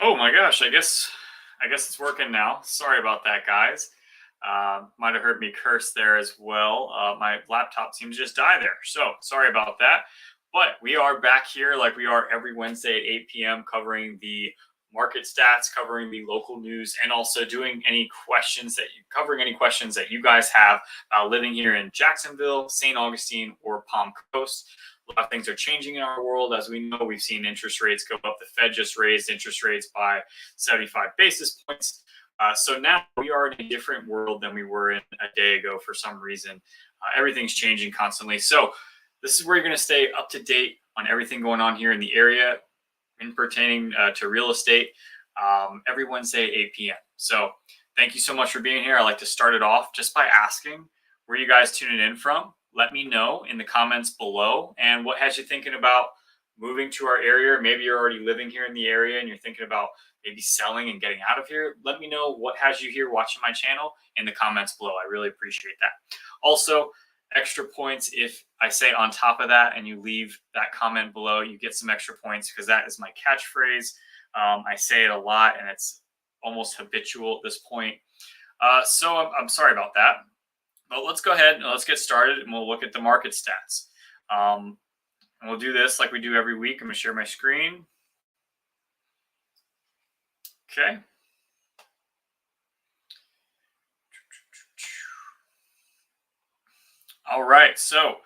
Oh my gosh, I guess it's working now. Sorry about that, guys. Might have heard me curse there as well. My laptop seemed to just die there. So sorry about that. But we are back here like we are every Wednesday at 8 p.m. covering the market stats, covering the local news, and also doing any questions that you covering any questions that you guys have living here in Jacksonville, St. Augustine, or Palm Coast. A lot of things are changing in our world. As we know, we've seen interest rates go up. The Fed just raised interest rates by 75 basis points. So now we are in a different world than we were in a day ago for some reason. Everything's changing constantly. So this is where you're going to stay up to date on everything going on here in the area in pertaining to real estate every Wednesday, 8 p.m. So thank you so much for being here. I like to start it off just by asking where you guys tuning in from. Let me know in the comments below. And what has you thinking about moving to our area? Maybe you're already living here in the area and you're thinking about maybe selling and getting out of here. Let me know what has you here watching my channel in the comments below. I really appreciate that. Also, extra points if I say on top of that and you leave that comment below, you get some extra points because that is my catchphrase. I say it a lot and it's almost habitual at this point. So I'm sorry about that. But let's go ahead and let's get started and we'll look at the market stats. And we'll do this like we do every week. I'm going to share my screen. Okay. All right. So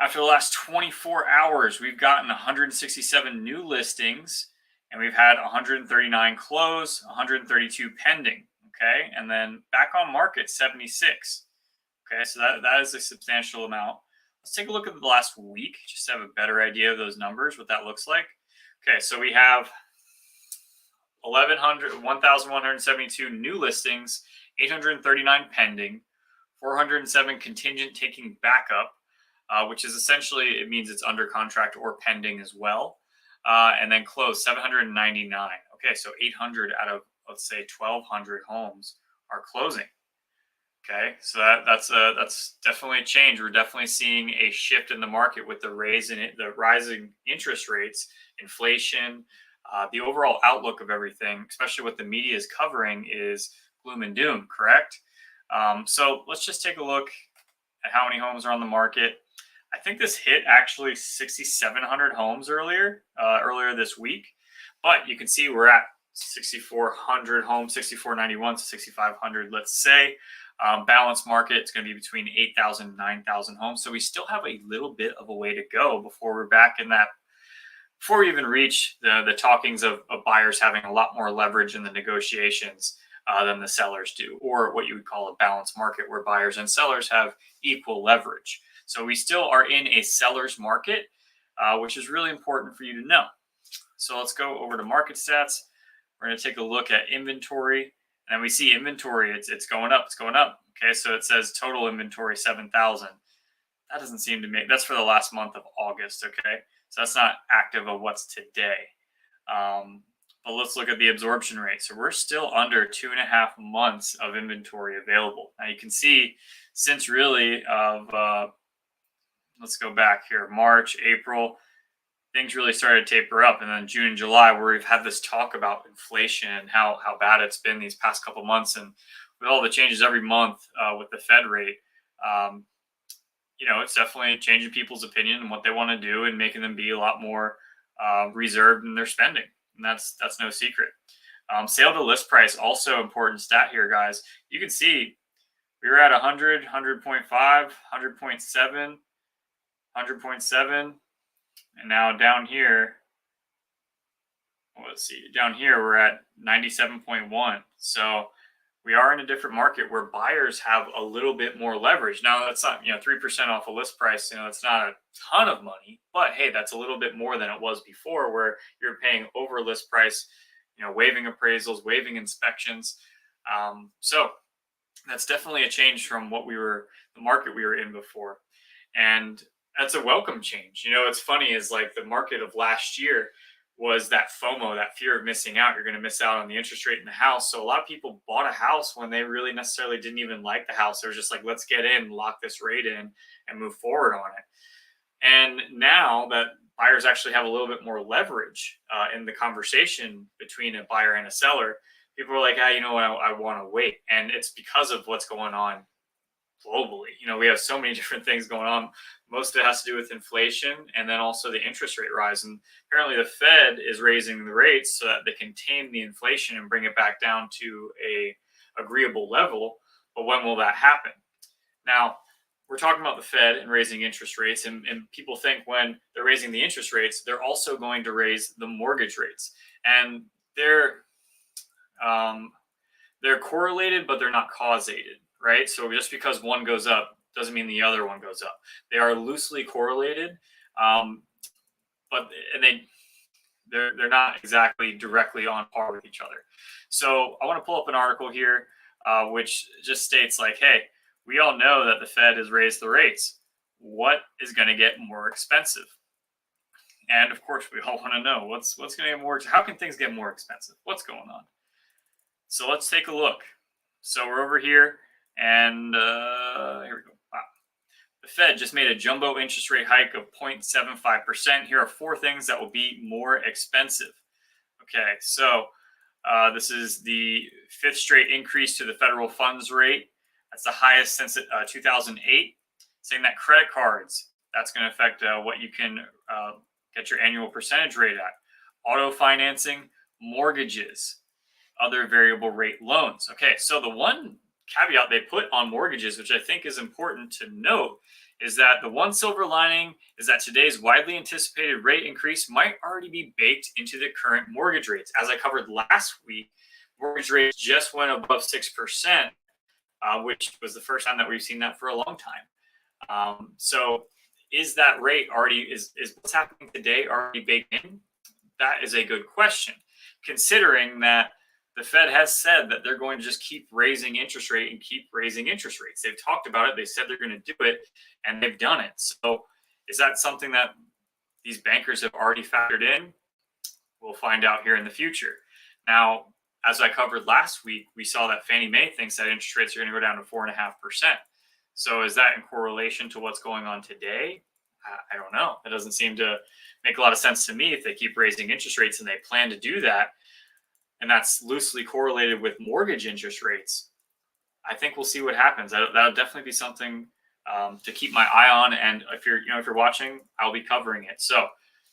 after the last 24 hours, we've gotten 167 new listings and we've had 139 close, 132 pending. Okay. And then back on market, 76. Okay, so that is a substantial amount. Let's take a look at the last week, just to have a better idea of those numbers, what that looks like. Okay, so we have 1,172 new listings, 839 pending, 407 contingent taking backup, which is essentially, it means it's under contract or pending as well. And then closed 799. Okay, so 800 out of, let's say, 1,200 homes are closing. Okay, so that's definitely a change. We're definitely seeing a shift in the market with the rising interest rates, inflation, the overall outlook of everything, especially what the media is covering, is gloom and doom. Correct. So let's just take a look at how many homes are on the market. I think this hit actually 6,700 homes earlier this week, but you can see we're at 6,400 homes, 6,491 to 6,500, let's say. Balanced market, it's going to be between 8,000 and 9,000 homes. So we still have a little bit of a way to go before we're back in that, before we even reach the talkings of buyers having a lot more leverage in the negotiations than the sellers do, or what you would call a balanced market where buyers and sellers have equal leverage. So we still are in a seller's market, which is really important for you to know. So let's go over to market stats. We're going to take a look at inventory. And we see inventory, it's going up, it's going up. Okay, so it says total inventory 7,000. That doesn't seem to make, that's for the last month of August. Okay, so that's not active of what's today. But let's look at the absorption rate. So we're still under 2.5 months of inventory available. Now you can see since really of, let's go back here, March, April, things really started to taper up. And then June and July, where we've had this talk about inflation and how bad it's been these past couple months. And with all the changes every month with the Fed rate, it's definitely changing people's opinion and what they want to do and making them be a lot more reserved in their spending. And that's no secret. Sale to list price, also important stat here, guys. You can see we were at 100, 100.5, 100.7, 100.7. And now down here, let's see, down here we're at 97.1. So we are in a different market where buyers have a little bit more leverage. Now that's not, 3% off a list price, it's not a ton of money, but hey, that's a little bit more than it was before where you're paying over list price, waiving appraisals, waiving inspections. So that's definitely a change from the market we were in before. And that's a welcome change. It's funny is like the market of last year was that FOMO, that fear of missing out. You're going to miss out on the interest rate in the house. So a lot of people bought a house when they really necessarily didn't even like the house. They were just like, let's get in, lock this rate in and move forward on it. And now that buyers actually have a little bit more leverage in the conversation between a buyer and a seller. People are like, you know what, I want to wait. And it's because of what's going on globally. We have so many different things going on. Most of it has to do with inflation and then also the interest rate rise. And apparently the Fed is raising the rates so that they can tame the inflation and bring it back down to a agreeable level. But when will that happen? Now, we're talking about the Fed and raising interest rates, and people think when they're raising the interest rates, they're also going to raise the mortgage rates. And they're correlated, but they're not causated, right? So just because one goes up doesn't mean the other one goes up. They are loosely correlated, but they're not exactly directly on par with each other. So I want to pull up an article here, which just states like, hey, we all know that the Fed has raised the rates. What is going to get more expensive? And of course, we all want to know what's going to get more. How can things get more expensive? What's going on? So let's take a look. So we're over here, and here we go. Wow. The Fed just made a jumbo interest rate hike of 0.75%. Here are 4 things that will be more expensive. Okay, so this is the 5th straight increase to the federal funds rate. That's the highest since 2008. Saying that credit cards, that's going to affect what you can get your annual percentage rate at. Auto financing, mortgages, other variable rate loans. Okay, so the one caveat they put on mortgages, which I think is important to note, is that the one silver lining is that today's widely anticipated rate increase might already be baked into the current mortgage rates. As I covered last week, mortgage rates just went above 6%, which was the first time that we've seen that for a long time. So is that rate already, is what's happening today already baked in? That is a good question, considering that the Fed has said that they're going to just keep raising interest rate and keep raising interest rates. They've talked about it. They said they're going to do it, and they've done it. So is that something that these bankers have already factored in? We'll find out here in the future. Now, as I covered last week, we saw that Fannie Mae thinks that interest rates are going to go down to 4.5%. So is that in correlation to what's going on today? I don't know. It doesn't seem to make a lot of sense to me if they keep raising interest rates and they plan to do that, and that's loosely correlated with mortgage interest rates. I think we'll see what happens. That'll definitely be something to keep my eye on. And if you're watching, I'll be covering it. So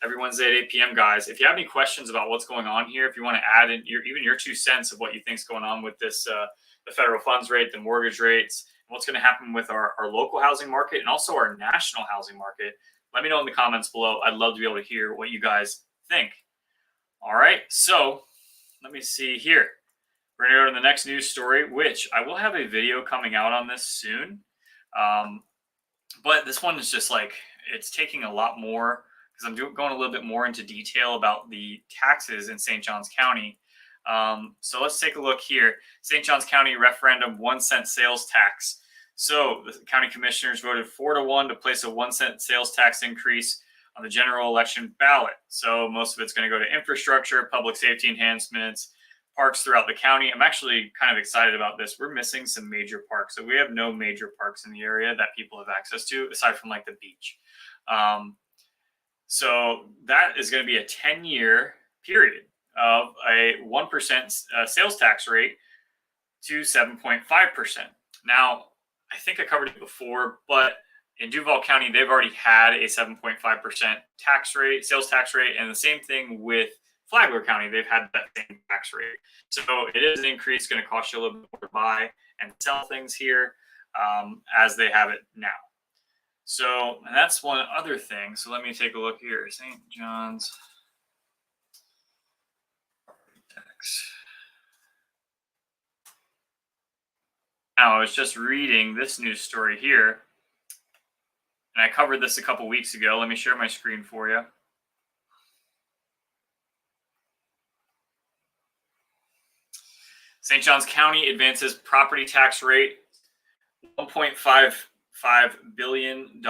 every Wednesday at 8 p.m., guys, if you have any questions about what's going on here, if you want to add in even your 2 cents of what you think is going on with this, the federal funds rate, the mortgage rates, and what's going to happen with our local housing market and also our national housing market, let me know in the comments below. I'd love to be able to hear what you guys think. All right, so let me see here. We're going to go to the next news story, which I will have a video coming out on this soon. But this one is just like, it's taking a lot more because I'm going a little bit more into detail about the taxes in St. Johns County. So let's take a look here. St. Johns County referendum 1 cent sales tax. So the county commissioners voted 4-1 to place a 1 cent sales tax increase on the general election ballot. So most of it's going to go to infrastructure, public safety enhancements, parks throughout the county. I'm actually kind of excited about this. We're missing some major parks. So we have no major parks in the area that people have access to aside from like the beach. So that is going to be a 10-year period of a 1% sales tax rate to 7.5%. Now, I think I covered it before, but in Duval County, they've already had a 7.5% tax rate, sales tax rate, and the same thing with Flagler County. They've had that same tax rate. So it is an increase, going to cost you a little bit more to buy and sell things here as they have it now. So, and that's one other thing. So let me take a look here. St. John's tax. Now, I was just reading this news story here, and I covered this a couple weeks ago. Let me share my screen for you. St. Johns County advances property tax rate $1.55 billion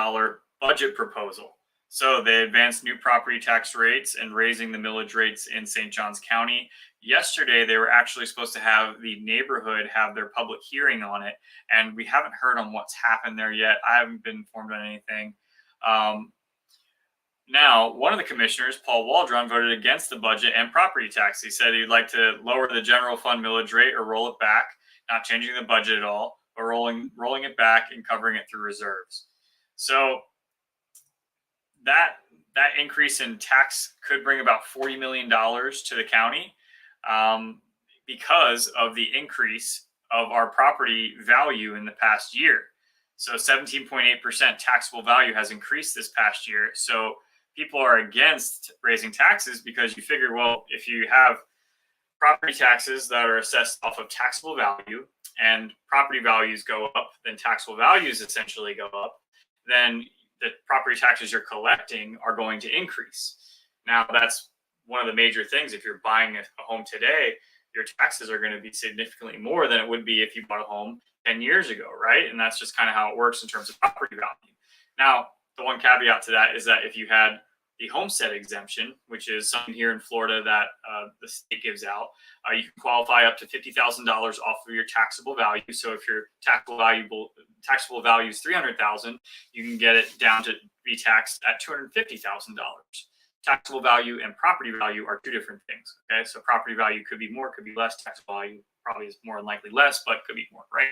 budget proposal. So they advanced new property tax rates and raising the millage rates in St. Johns County. Yesterday, they were actually supposed to have the neighborhood have their public hearing on it, and we haven't heard on what's happened there yet. I haven't been informed on anything. Now, one of the commissioners, Paul Waldron, voted against the budget and property tax. He said he'd like to lower the general fund millage rate or roll it back, not changing the budget at all, but rolling it back and covering it through reserves. So that increase in tax could bring about $40 million to the county, because of the increase of our property value in the past year. So 17.8% taxable value has increased this past year. So people are against raising taxes because you figure, well, if you have property taxes that are assessed off of taxable value and property values go up, then taxable values essentially go up, then the property taxes you're collecting are going to increase. Now, that's one of the major things. If you're buying a home today, your taxes are going to be significantly more than it would be if you bought a home 10 years ago, right? And that's just kind of how it works in terms of property value. Now, the one caveat to that is that if you had the homestead exemption, which is something here in Florida that the state gives out, you can qualify up to $50,000 off of your taxable value. So if your taxable value is $300,000, you can get it down to be taxed at $250,000. Taxable value and property value are two different things. Okay, so property value could be more, could be less. Taxable value probably is more than likely less, but could be more, right?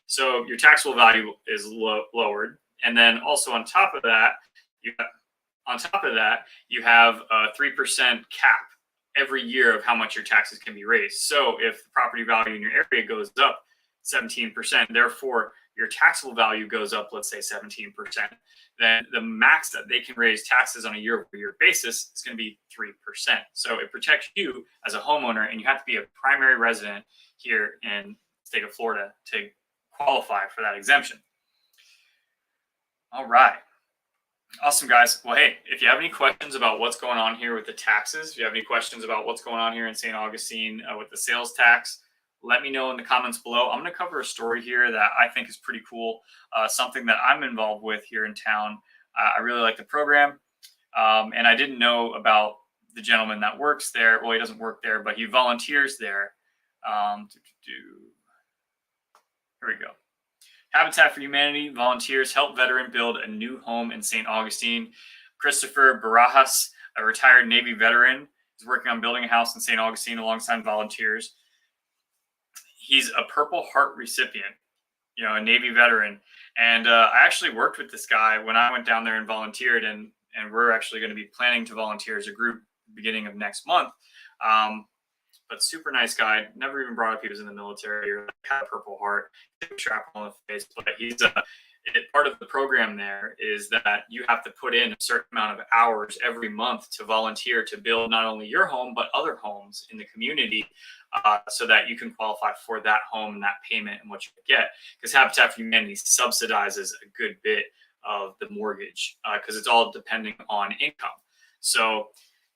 So your taxable value is lowered, and then also on top of that, you have a 3% cap every year of how much your taxes can be raised. So if the property value in your area goes up 17%, therefore your taxable value goes up, let's say 17%, then the max that they can raise taxes on a year-over-year basis is going to be 3%. So it protects you as a homeowner, and you have to be a primary resident here in the state of Florida to qualify for that exemption. All right. Awesome, guys. Well, hey, if you have any questions about what's going on here with the taxes, if you have any questions about what's going on here in St. Augustine with the sales tax, let me know in the comments below. I'm going to cover a story here that I think is pretty cool, something that I'm involved with here in town. I really like the program, and I didn't know about the gentleman that works there. Well, he doesn't work there, but he volunteers there. Here we go. Habitat for Humanity volunteers help veteran build a new home in St. Augustine. Christopher Barajas, a retired Navy veteran, is working on building a house in St. Augustine alongside volunteers. He's a Purple Heart recipient, a Navy veteran. And I actually worked with this guy when I went down there and volunteered, and we're actually going to be planning to volunteer as a group beginning of next month. But super nice guy. Never even brought up he was in the military or had a Purple Heart, shrapnel on the face. But he's part of the program there is that you have to put in a certain amount of hours every month to volunteer to build not only your home but other homes in the community, so that you can qualify for that home and that payment and what you get. Because Habitat for Humanity subsidizes a good bit of the mortgage because it's all depending on income. So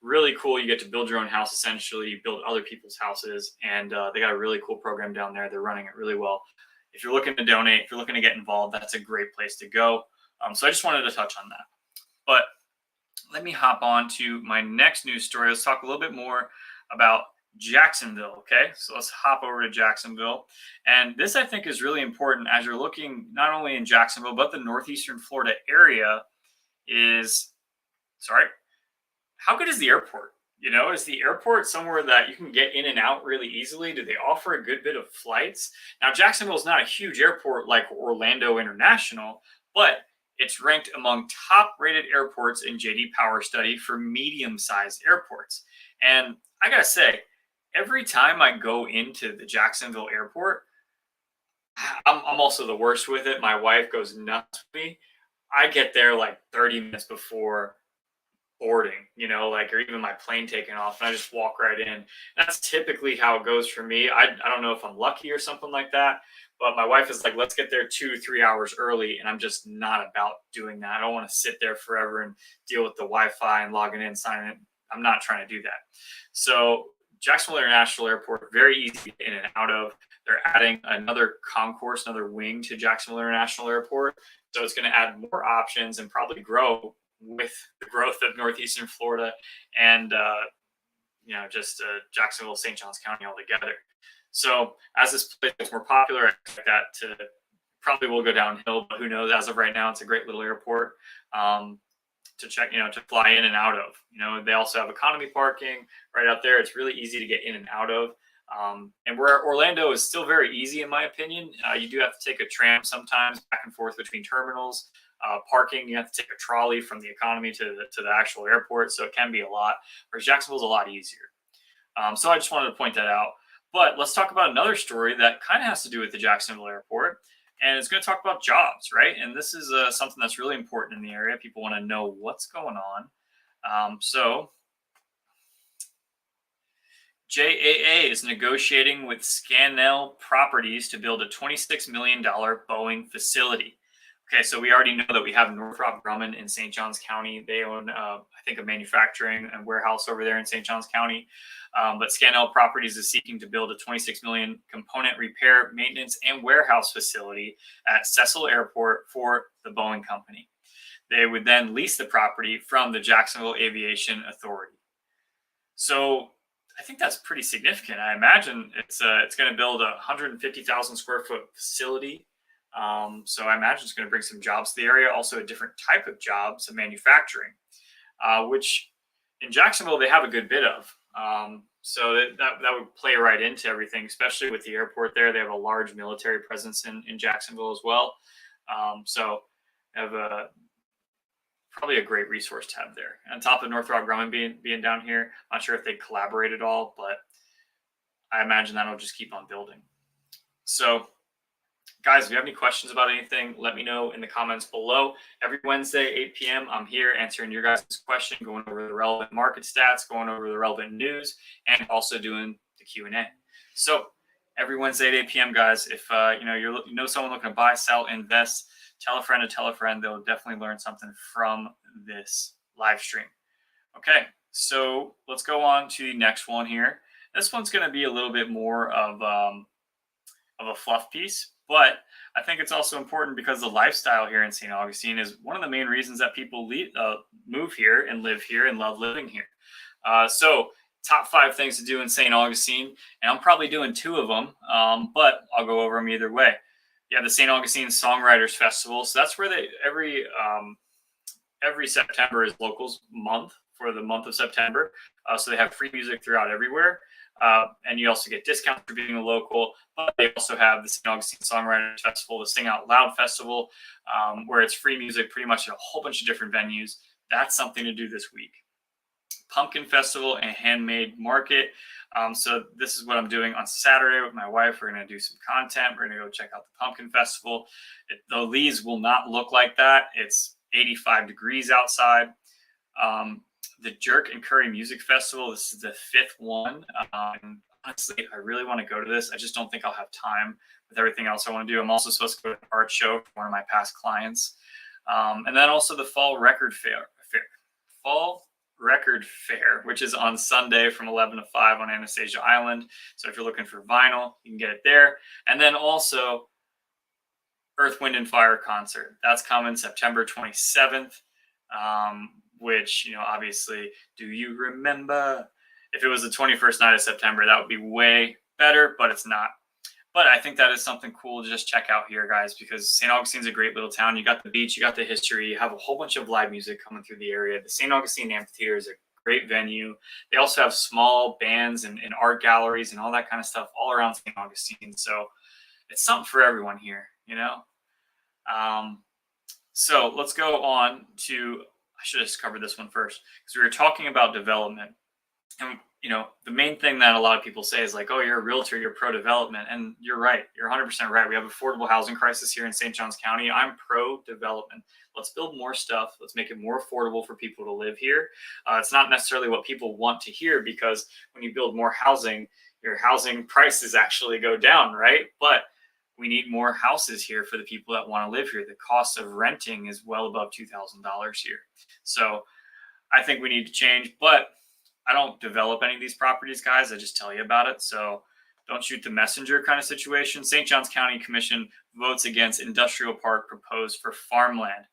really cool. You get to build your own house, essentially. You build other people's houses, and they got a really cool program down there. They're running it really well. If you're looking to donate, if you're looking to get involved, that's a great place to go. So I just wanted to touch on that. But let me hop on to my next news story. Let's talk a little bit more about Jacksonville. Okay, so let's hop over to Jacksonville. And this, I think, is really important as you're looking not only in Jacksonville, but the northeastern Florida area how good is the airport? Is the airport somewhere that you can get in and out really easily? Do they offer a good bit of flights? Now, Jacksonville is not a huge airport like Orlando International, but it's ranked among top-rated airports in JD Power study for medium-sized airports. And I gotta say, every time I go into the Jacksonville airport, I'm also the worst with it. My wife goes nuts with me. I get there like 30 minutes before boarding, or even my plane taking off, and I just walk right in. That's typically how it goes for me. I don't know if I'm lucky or something like that, but my wife is like, let's get there 2-3 hours early, and I'm just not about doing that. I don't want to sit there forever and deal with the Wi-Fi and logging in, signing in. I'm not trying to do that. So Jacksonville International Airport, very easy to get in and out of. They're adding another concourse, another wing to Jacksonville International Airport, so it's going to add more options and probably grow with the growth of northeastern Florida and Jacksonville, St. Johns County altogether. So as this place gets more popular, I expect that to probably will go downhill, but who knows? As of right now, it's a great little airport. check, to fly in and out of. They also have economy parking right out there. It's really easy to get in and out of. And where Orlando is still very easy, in my opinion, you do have to take a tram sometimes back and forth between terminals. Parking, you have to take a trolley from the economy to the actual airport, so it can be a lot. Whereas Jacksonville's a lot easier. So I just wanted to point that out. But let's talk about another story that kind of has to do with the Jacksonville airport. And it's going to talk about jobs, right? And this is something that's really important in the area. People want to know what's going on. So JAA is negotiating with Scannell Properties to build a $26 million Boeing facility. Okay, so we already know that we have Northrop Grumman in St. Johns County. They own, I think, a manufacturing and warehouse over there in St. Johns County. But Scannell Properties is seeking to build a $26 million component repair, maintenance, and warehouse facility at Cecil Airport for the Boeing company. They would then lease the property from the Jacksonville Aviation Authority. So I think that's pretty significant. I imagine it's going to build a 150,000 square foot facility. So I imagine it's going to bring some jobs to the area, also a different type of jobs of manufacturing, which in Jacksonville they have a good bit of. So that would play right into everything, especially with the airport there. They have a large military presence in Jacksonville as well. So they have probably a great resource to have there. On top of Northrop Grumman being down here, I'm not sure if they collaborate at all, but I imagine that'll just keep on building. So guys, if you have any questions about anything, let me know in the comments below. Every Wednesday, 8 p.m., I'm here answering your guys' question, going over the relevant market stats, going over the relevant news, and also doing the Q&A. So every Wednesday at 8 p.m., guys, if you know someone looking to buy, sell, invest, tell a friend to tell a friend. They'll definitely learn something from this live stream. Okay, so let's go on to the next one here. This one's going to be a little bit more of a fluff piece, but I think it's also important because the lifestyle here in St. Augustine is one of the main reasons that people move here and live here and love living here. So top 5 things to do in St. Augustine, and I'm probably doing 2 of them, but I'll go over them either way. Yeah, the St. Augustine Songwriters Festival. So that's where every September is Locals Month for the month of September. So they have free music throughout everywhere. And you also get discounts for being a local, but they also have the St. Augustine Songwriters Festival, the Sing Out Loud Festival, where it's free music pretty much at a whole bunch of different venues. That's something to do this week. Pumpkin Festival and Handmade Market. So this is what I'm doing on Saturday with my wife. We're going to do some content. We're going to go check out the Pumpkin Festival. The leaves will not look like that. It's 85 degrees outside. The Jerk and Curry Music Festival. This is the 5th one. And honestly, I really want to go to this. I just don't think I'll have time with everything else I want to do. I'm also supposed to go to an art show for one of my past clients. And then also the Fall Record Fair, which is on Sunday from 11 to 5 on Anastasia Island. So if you're looking for vinyl, you can get it there. And then also Earth, Wind, and Fire concert. That's coming September 27th. Which, obviously, do you remember? If it was the 21st night of September, that would be way better, but it's not. But I think that is something cool to just check out here, guys, because St. Augustine's a great little town. You got the beach, you got the history, you have a whole bunch of live music coming through the area. The St. Augustine Amphitheater is a great venue. They also have small bands and art galleries and all that kind of stuff all around St. Augustine. So it's something for everyone here, So let's go on to... I should have covered this one first because we were talking about development. And, the main thing that a lot of people say is like, oh, you're a realtor, you're pro-development. And you're right. You're 100% right. We have affordable housing crisis here in St. Johns County. I'm pro-development. Let's build more stuff. Let's make it more affordable for people to live here. It's not necessarily what people want to hear because when you build more housing, your housing prices actually go down, right? But we need more houses here for the people that want to live here. The cost of renting is well above $2,000 here. So I think we need to change, but I don't develop any of these properties, guys. I just tell you about it. So don't shoot the messenger kind of situation. St. Johns County Commission votes against industrial park proposed for farmland.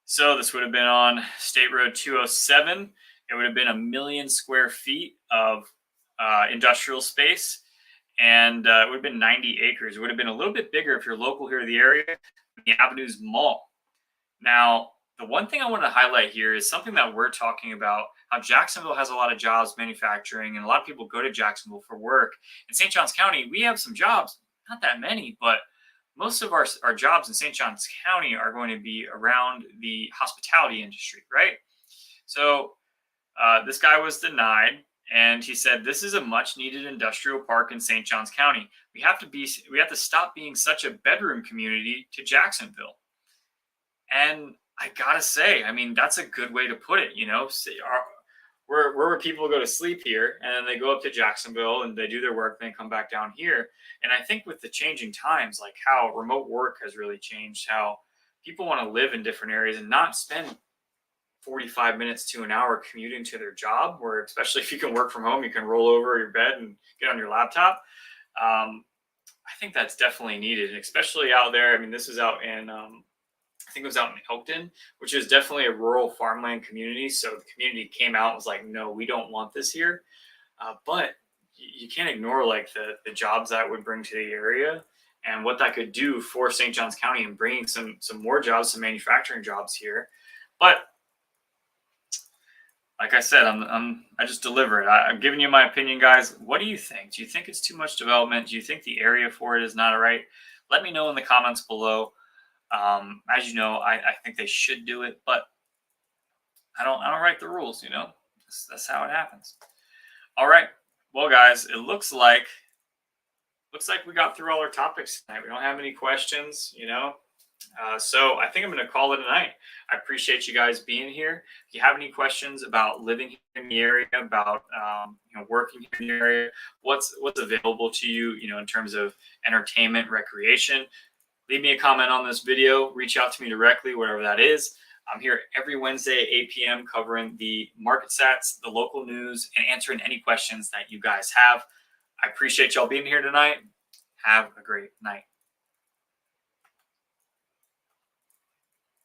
So this would have been on State Road 207. It would have been 1 million square feet of industrial space. And it would have been 90 acres. It would have been a little bit bigger if you're local here in the area, the Avenues Mall. Now, The one thing I want to highlight here is something that we're talking about, how Jacksonville has a lot of jobs, manufacturing, and a lot of people go to Jacksonville for work. In St. Johns County, we have some jobs, not that many, but most of our jobs in St. Johns County are going to be around the hospitality industry, right? So this guy was denied, and he said, "This is a much needed industrial park in St. Johns County. We have to stop being such a bedroom community to Jacksonville." And I gotta say, I mean, that's a good way to put it. Where people go to sleep here, and then they go up to Jacksonville and they do their work, then come back down here. And I think with the changing times, like how remote work has really changed, how people want to live in different areas and not spend 45 minutes to an hour commuting to their job, where especially if you can work from home, you can roll over your bed and get on your laptop. I think that's definitely needed, especially out there. I mean, this is out in I think it was out in Elkton, which is definitely a rural farmland community. So the community came out and was like, no, we don't want this here. But you can't ignore like the jobs that would bring to the area and what that could do for St. Johns County and bringing some more jobs, some manufacturing jobs here. But like I said, I just deliver it. I'm giving you my opinion, guys. What do you think? Do you think it's too much development? Do you think the area for it is not right? Let me know in the comments below. As you know, I think they should do it, but I don't write the rules, that's how it happens. All right. Well, guys, it looks like we got through all our topics tonight. We don't have any questions, so I think I'm going to call it a night. I appreciate you guys being here. If you have any questions about living here in the area, about working here in the area, what's available to you, in terms of entertainment, recreation, leave me a comment on this video. Reach out to me directly, whatever that is. I'm here every Wednesday at 8 p.m. covering the market stats, the local news, and answering any questions that you guys have. I appreciate y'all being here tonight. Have a great night.